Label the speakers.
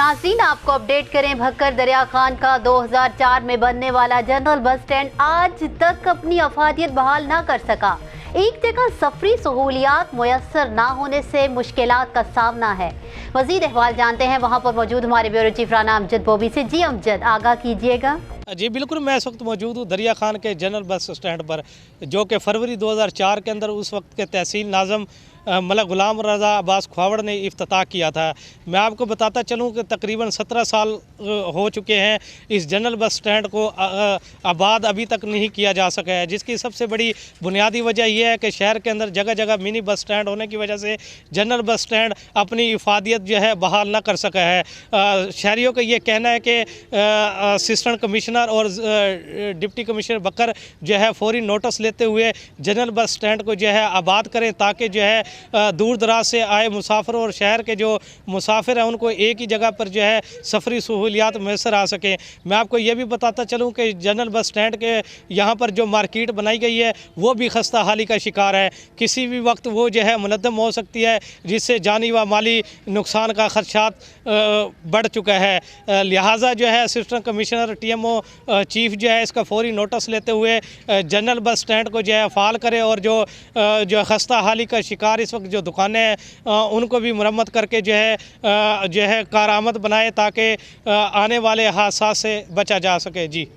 Speaker 1: नाज़रीन, आपको अपडेट करें, भक्कर दरिया खान का 2004 में बनने वाला जनरल बस स्टैंड आज तक अपनी अफादियत बहाल ना कर सका। एक जगह सफरी सहूलियात मुयसर ना होने से मुश्किलात का सामना है। मजीद अहवाल जानते हैं वहाँ पर मौजूद हमारे ब्यूरो चीफ राना अमजद बोबी से। जी अमजद, आगाह कीजिएगा।
Speaker 2: जी बिल्कुल, मैं इस वक्त मौजूद हूँ दरिया खान के जनरल बस स्टैंड पर, जो कि फरवरी 2004 के अंदर उस वक्त के तहसील नाज़म मलक गुलाम रज़ा अब्बास ख्वावड़ ने इफ्तिताह किया था। मैं आपको बताता चलूँ कि तकरीबन 17 साल हो चुके हैं इस जनरल बस स्टैंड को आबाद अभी तक नहीं किया जा सका है, जिसकी सबसे बड़ी बुनियादी वजह यह है कि शहर के अंदर जगह जगह मिनी बस स्टैंड होने की वजह से जनरल बस स्टैंड अपनी इफादियत जो है बहाल ना कर सका है। शहरियों का ये कहना है कि असिस्टेंट कमिश्नर और डिप्टी कमिश्नर बकर जो है फौरी नोटिस लेते हुए जनरल बस स्टैंड को जो है आबाद करें, ताकि जो है दूर दराज से आए मुसाफिर और शहर के जो मुसाफिर हैं उनको एक ही जगह पर जो है सफरी सहूलियात मैसर आ सकें। मैं आपको ये भी बताता चलूँ कि जनरल बस स्टैंड के यहाँ पर जो मार्केट बनाई गई है वो भी खस्ता हाली का शिकार है। किसी भी वक्त वो जो है मुनद्दम हो सकती है, जिससे जानी व माली नुकसान का खदशात बढ़ चुका है। लिहाजा जो है असिस्टेंट कमिश्नर TMO चीफ जो है इसका फौरी नोटिस लेते हुए जनरल बस स्टैंड को जो है फ़ाल करे और जो खस्ता हाली का शिकार इस वक्त जो दुकानें हैं उनको भी मरम्मत करके जो है कारआमद बनाए, ताकि आने वाले हादसा से बचा जा सके। जी।